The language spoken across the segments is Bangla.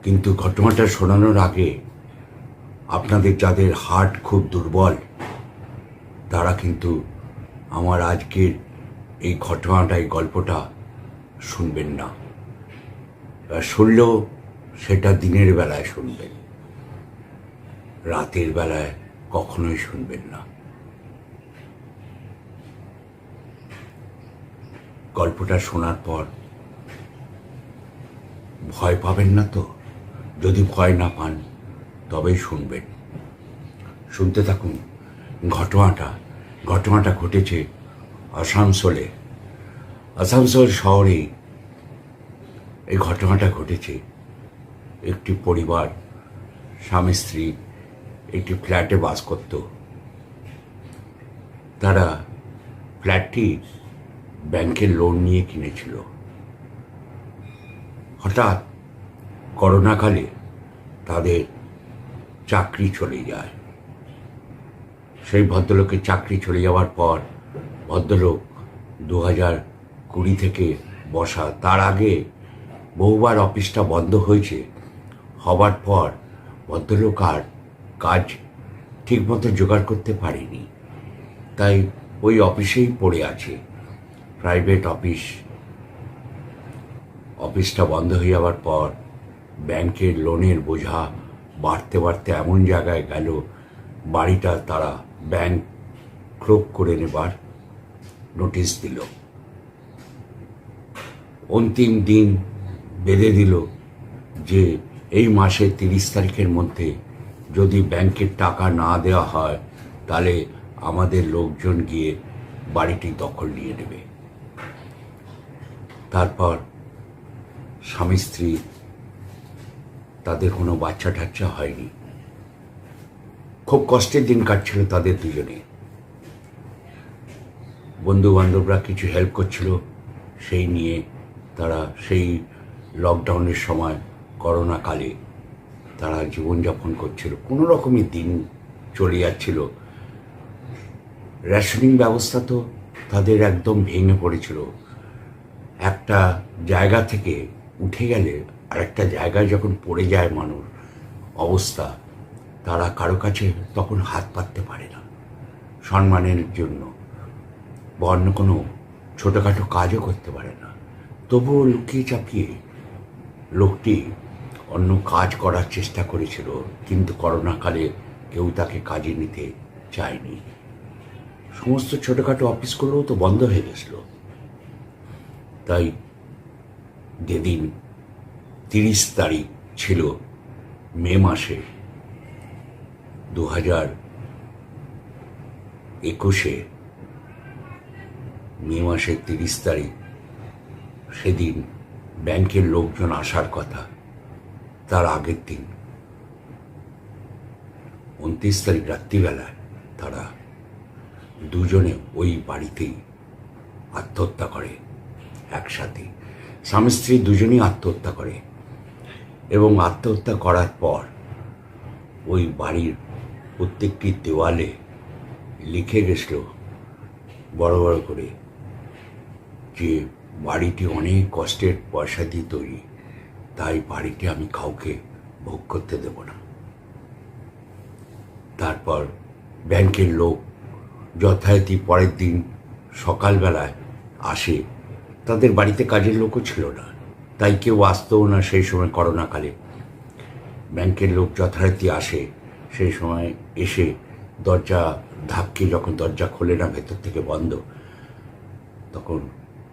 কিন্তু ঘটনাটা শোনানোর আগে আপনাদের যাদের হার্ট খুব দুর্বল তারা কিন্তু আমার আজকের এই ঘটনাটা, এই গল্পটা শুনবেন না। শুনলেও সেটা দিনের বেলায় শুনবেন, রাতের বেলায় কখনোই শুনবেন না। গল্পটা শোনার পর ভয় পাবেন না তো? যদি ভয় না পান তবেই শুনবেন। শুনতে থাকুন। ঘটনাটা ঘটেছে আসানসোলে। আসানসোল শহরে এই ঘটনাটা ঘটেছে। একটি পরিবার, স্বামী স্ত্রী একটি ফ্ল্যাটে বাস করত। তারা ফ্ল্যাটটি ব্যাংকের লোন নিয়ে কিনেছিল। হঠাৎ করোনাকালে তাদের চাকরি চলে যায়। সেই ভদ্রলোকের চাকরি চলে যাওয়ার পর ভদ্রলোক 2020 থেকে বসা, তার আগে বহুবার অফিসটা বন্ধ হয়েছে। হবার পর ভদ্রলোক আর কাজ ঠিকমতো জোগাড় করতে পারেনি, তাই ওই অফিসেই পড়ে আছে। প্রাইভেট অফিসটা বন্ধ হয়ে যাওয়ার পর ব্যাংকের লোনের বোঝা বাড়তে বাড়তে এমন জায়গায় গেল, বাড়িটা তারা ব্যাংক ক্লোজ করে নেবার নোটিশ দিল। অন্তিম দিন বেঁধে দিল যে এই মাসের 30 তারিখের মধ্যে যদি ব্যাংকের টাকা না দেওয়া হয় তাহলে আমাদের লোকজন গিয়ে বাড়িটি দখল নিয়ে নেবে। তারপর স্বামী স্ত্রী, তাদের কোনো বাচ্চা টাচ্চা হয়নি, খুব কষ্টের দিন কাটছিল তাদের দুজনে। বন্ধু বান্ধবরা কিছু হেল্প করছিল, সেই নিয়ে তারা সেই লকডাউনের সময় করোনাকালে তারা জীবনযাপন করছিল। কোনো রকমই দিন চলে যাচ্ছিল। রেশনিং ব্যবস্থা তো তাদের একদম ভেঙে পড়েছিল। একটা জায়গা থেকে উঠে গেলে আর একটা জায়গায় যখন পড়ে যায় মানুষ, অবস্থা, তারা কারো কাছে তখন হাত পাততে পারে না সম্মানের জন্য, বা অন্য কোনো ছোটোখাটো কাজও করতে পারে না। তবুও লুকিয়ে চাপিয়ে লোকটি অন্য কাজ করার চেষ্টা করেছিল, কিন্তু করোনাকালে কেউ তাকে কাজে নিতে চায়নি। সমস্ত ছোটোখাটো অফিসগুলোও তো বন্ধ হয়ে গেছিল। তাই যেদিন 30 তারিখ ছিল মে মাসে 2021, মে মাসের 30 তারিখ, সেদিন ব্যাংকের লোকজন আসার কথা। তার আগের দিন 29 তারিখ রাত্রিবেলায় তারা দুজনে ওই বাড়িতেই আত্মহত্যা করে। একসাথে স্বামী স্ত্রী দুজনেই আত্মহত্যা করে, এবং আত্মহত্যা করার পর ওই বাড়ির প্রত্যেকটি দেওয়ালে লিখে গেছিল বড় বড় করে যে বাড়িটি অনেক কষ্টের পয়সা দিয়ে তৈরি, তাই বাড়িটি আমি কাউকে ভোগ করতে দেব না। তারপর ব্যাংকের লোক যথারীতি পরের দিন সকালবেলায় আসে। তাদের বাড়িতে কাজের লোকও ছিল না, তাই কেউ আসতেও না সেই সময় করোনাকালে। ব্যাংকের লোক যথারীতি আসে, সেই সময় এসে দরজা ধাক্কে, যখন দরজা খোলে না, ভেতর থেকে বন্ধ, তখন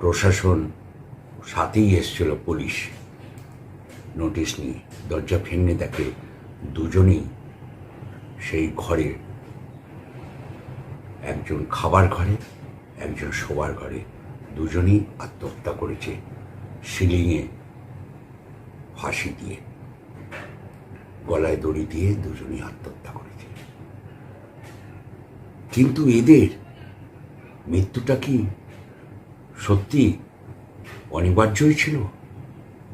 প্রশাসন সাথেই এসেছিল, পুলিশ নোটিশ নিয়ে। দরজা ভেঙে দেখে দুজনেই সেই ঘরে, একজন খাবার ঘরে, একজন শোবার ঘরে, দুজনেই আত্মহত্যা করেছে সিলিংয়ে ফাঁসি দিয়ে, গলায় দড়ি দিয়ে দুজনেই আত্মহত্যা করেছে। কিন্তু এদের মৃত্যুটা কি সত্যি অনিবার্যই ছিল?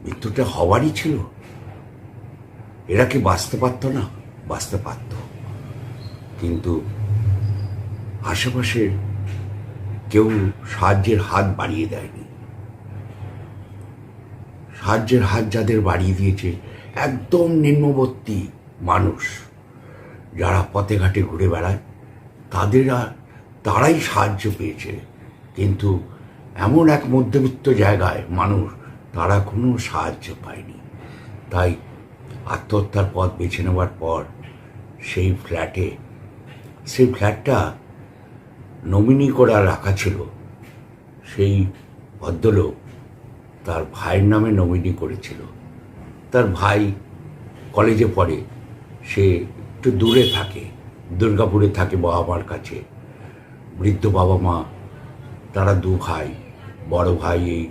মৃত্যুটা হওয়ারই ছিল? এরা কি বাঁচতে পারত না? বাঁচতে পারত, কিন্তু আশেপাশের কেউ সাহায্যের হাত বাড়িয়ে দেয়নি। সাহায্যের হাত যাদের বাড়িয়ে দিয়েছে, একদম নিম্নবর্তী মানুষ যারা পথে ঘাটে ঘুরে বেড়ায় তারাই সাহায্য পেয়েছে, কিন্তু এমন এক মধ্যবিত্ত জায়গায় মানুষ তারা কোনো সাহায্য পায়নি। তাই আত্মহত্যার পথ বেছে নেওয়ার পর সেই ফ্ল্যাটটা নমিনি করে রাখা ছিল। সেই ভদ্রলোক তার ভাইয়ের নামে নমিনি করেছিল। তার ভাই কলেজে পড়ে, সে একটু দূরে থাকে, দুর্গাপুরে থাকে বাবা মার কাছে। বৃদ্ধ বাবা মা, তারা দু ভাই, বড় ভাই এই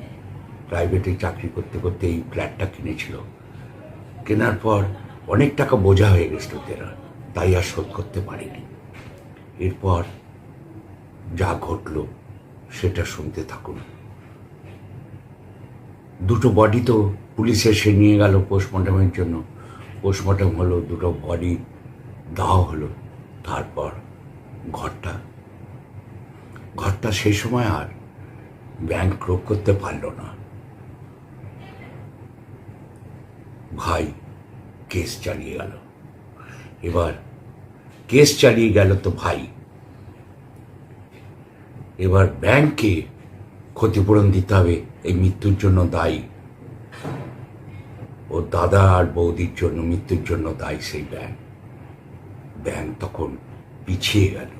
প্রাইভেটে চাকরি করতে করতে এই ফ্ল্যাটটা কিনেছিল। কেনার পর অনেক টাকা বোঝা হয়ে গেছিল তেরা, তাই আর শোধ করতে পারেনি। এরপর যা ঘটল সেটা শুনতে থাকুন। দুটো বডি তো পুলিশ এসে নিয়ে গেল পোস্টমর্টমের জন্য। পোস্টমর্টম হলো, দুটো বডি দাহ হলো। তারপর ঘরটা সেই সময় আর ব্যাংক ক্রোক করতে পারল না। ভাই কেস চালিয়ে গেল। এবার কেস চালিয়ে গেল তো ভাই, এবার ব্যাংককে ক্ষতিপূরণ দিতে হবে। এই মৃত্যুর জন্য দায়ী ও দাদা আর বৌদির জন্য, মৃত্যুর জন্য দায়ী সেই ব্যাংক তখন পিছিয়ে গেল।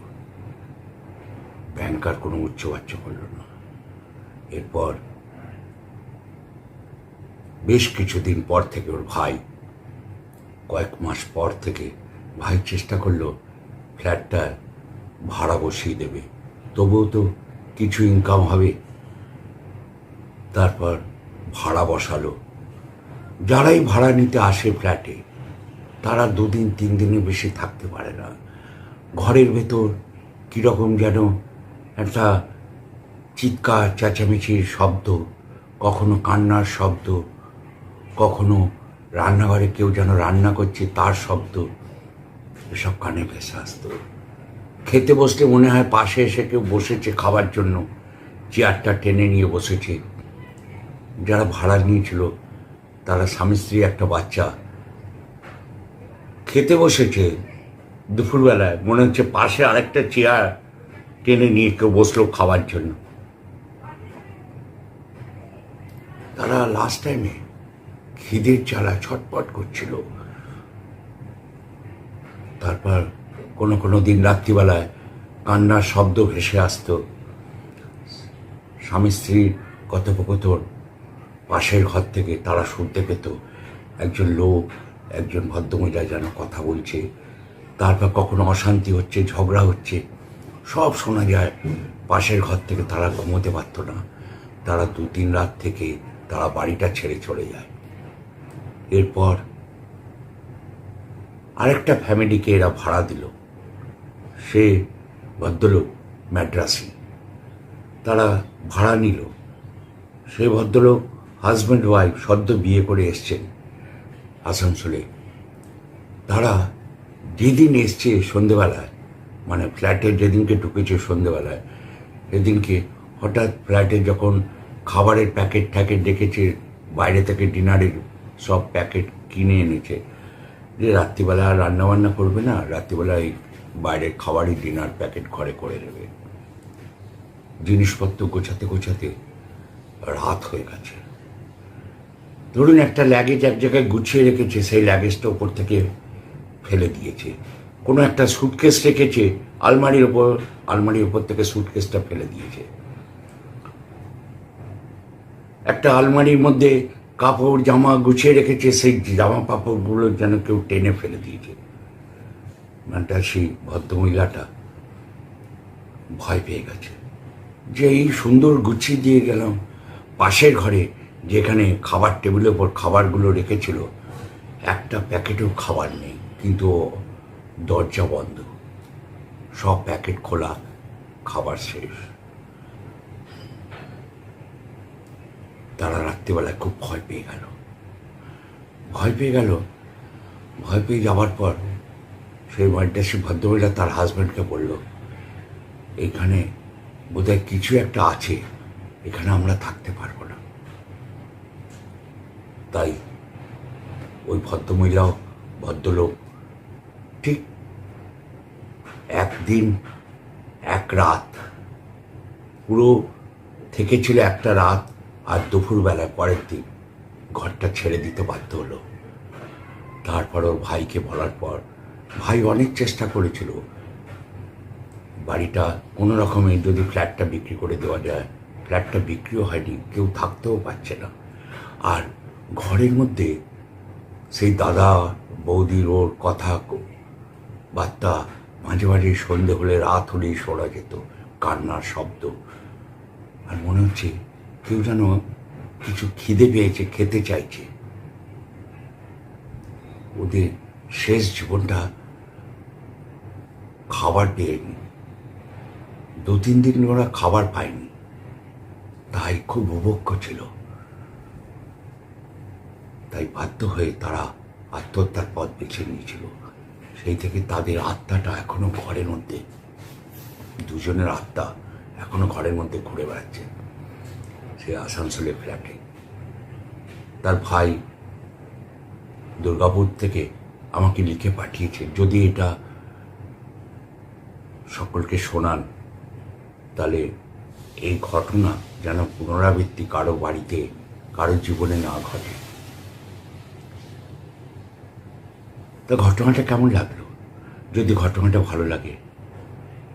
ব্যাংক আর কোনো উচ্চবাচ্য করল না। এরপর বেশ কিছুদিন পর থেকে ওর ভাই, কয়েক মাস পর থেকে ভাই চেষ্টা করলো ফ্ল্যাটটা ভাড়া বসিয়ে দেবে, তবুও তো কিছু ইনকাম হবে। তারপর ভাড়া বসালো। যারাই ভাড়া নিতে আসে ফ্ল্যাটে, তারা 2 দিন 3 দিনের বেশি থাকতে পারে না। ঘরের ভেতর কীরকম যেন একটা চিৎকার চেঁচামেচির শব্দ, কখনো কান্নার শব্দ, কখনো রান্নাঘরে কেউ যেন রান্না করছে তার শব্দ, এসব কানে ভেসে আসতো। খেতে বসলে মনে হয় পাশে এসে কেউ বসেছে খাবার জন্য, চেয়ারটা টেনে নিয়ে বসেছে। যারা ভাড়া নিয়েছিল তারা স্বামী স্ত্রী, একটা বাচ্চা, খেতে বসেছে দুপুরবেলায়, মনে হচ্ছে পাশে আরেকটা চেয়ার টেনে নিয়ে কেউ বসলো খাবার জন্য। তারা লাস্ট টাইমে খিদের জ্বালা ছটপট করছিল। তারপর কোনো দিন রাত্রিবেলায় কান্নার শব্দ ভেসে আসতো। স্বামী স্ত্রীর কথোপকথন পাশের ঘর থেকে তারা শুনতে পেত। একজন লোক, একজন ভদ্রমহিলা যেন কথা বলছে। তারপর কখনো অশান্তি হচ্ছে, ঝগড়া হচ্ছে, সব শোনা যায় পাশের ঘর থেকে। তারা ঘুমোতে পারত না। তারা 2-3 রাত থেকে তারা বাড়িটা ছেড়ে চলে যায়। এরপর আরেকটা ফ্যামিলিকে এরা ভাড়া দিল। সে ভদ্রলোক ম্যাড্রাসি, তারা ভাড়া নিল। সে ভদ্রলোক হাজব্যান্ড ওয়াইফ সদ্য বিয়ে করে এসছেন আসানসোলে। তারা যেদিন এসছে সন্ধেবেলায়, মানে ফ্ল্যাটে যেদিনকে ঢুকেছে সন্ধেবেলায়, সেদিনকে হঠাৎ ফ্ল্যাটে যখন খাবারের প্যাকেট দেখেছে, বাইরে থেকে ডিনারের সব প্যাকেট কিনে এনেছে, যে রাত্রিবেলা আর রান্নাবান্না করবে না, রাত্রিবেলা এই বাইরের খাবারই ডিনার প্যাকেট ঘরে করে নেবে। জিনিসপত্র গোছাতে রাত হয়ে গেছে। ধরুন একটা লাগেজ এক জায়গায় গুছিয়ে রেখেছে, সেই লাগেজটা ওপর থেকে ফেলে দিয়েছে। কোনো একটা সুটকেস রেখেছে আলমারির ওপর থেকে সুটকেসটা ফেলে দিয়েছে। একটা আলমারির মধ্যে কাপড় জামা গুছিয়ে রেখেছে, সেই জামা কাপড়গুলো যেন কেউ টেনে ফেলে দিয়েছে। মানে সেই ভদ্রমহিলাটা ভয় পেয়ে গেছে যে এই সুন্দর গুছিয়ে দিয়ে গেলাম, পাশের ঘরে যেখানে খাবার টেবিলের ওপর খাবারগুলো রেখেছিল, একটা প্যাকেটও খাবার নেই, কিন্তু দরজা বন্ধ, সব প্যাকেট খোলা, খাবার শেষ। তারা রাত্রিবেলায় খুব ভয় পেয়ে যাওয়ার পর সেই মাদ্রাসী ভদ্রমহিলা তার হাজব্যান্ডকে বলল, এখানে বোধহয় কিছু একটা আছে, এখানে আমরা থাকতে পারবো না। তাই ওই ভদ্রমহিলাও ভদ্রলোক ঠিক একদিন এক রাত পুরো থেকেছিল একটা রাত, আর দুপুরবেলা পরের দিন ঘরটা ছেড়ে দিতে বাধ্য হলো। তারপর ওর ভাইকে বলার পর ভাই অনেক চেষ্টা করেছিল বাড়িটা কোনো রকমে যদি ফ্ল্যাটটা বিক্রি করে দেওয়া যায়। ফ্ল্যাটটা বিক্রিও হয়নি, কেউ থাকতেও পারছে না। আর ঘরের মধ্যে সেই দাদা বৌদির ওর কথা বার্তা মাঝে মাঝে সন্ধে হলে রাত হলেই শোনা যেত, কান্নার শব্দ। আর মনে হচ্ছে কেউ যেন কিছু খিদে পেয়েছে, খেতে চাইছে। ওদের শেষ জীবনটা খাবার পেয়নি, 2-3 দিন ওরা খাবার পায়নি, তাই খুব বুভুক্ষ ছিল। তাই বাধ্য হয়ে তারা আত্মহত্যার পথ বেছে নিয়েছিল। সেই থেকে তাদের আত্মাটা এখনো ঘরের মধ্যে, দুজনের আত্মা এখনো ঘরের মধ্যে ঘুরে বেড়াচ্ছে। সে আসানসোলের ফ্ল্যাটে তার ভাই দুর্গাপুর থেকে আমাকে লিখে পাঠিয়েছে, যদি এটা সকলকে শোনান তাহলে এই ঘটনা যেন পুনরাবৃত্তি কারো বাড়িতে, কারো জীবনে না ঘটে। তা ঘটনাটা কেমন লাগলো? যদি ঘটনাটা ভালো লাগে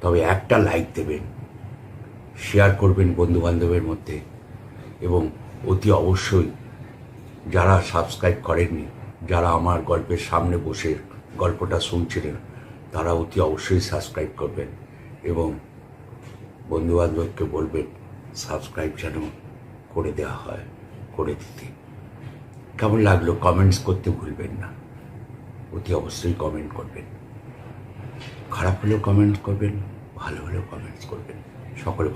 তবে একটা লাইক দেবেন, শেয়ার করবেন বন্ধুবান্ধবের মধ্যে, এবং অতি অবশ্যই যারা সাবস্ক্রাইব করেননি, যারা আমার গল্পের সামনে বসে গল্পটা শুনছিলেন, তারা অতি অবশ্যই সাবস্ক্রাইব করবেন এবং বন্ধুবান্ধবকে বলবেন সাবস্ক্রাইব যেন করে দেওয়া হয়, করে দিতে। কেমন লাগলো কমেন্টস করতে ভুলবেন না, অতি অবশ্যই কমেন্ট করবেন। খারাপ হলেও কমেন্ট করবেন, ভালো হলেও কমেন্টস করবেন। সকলে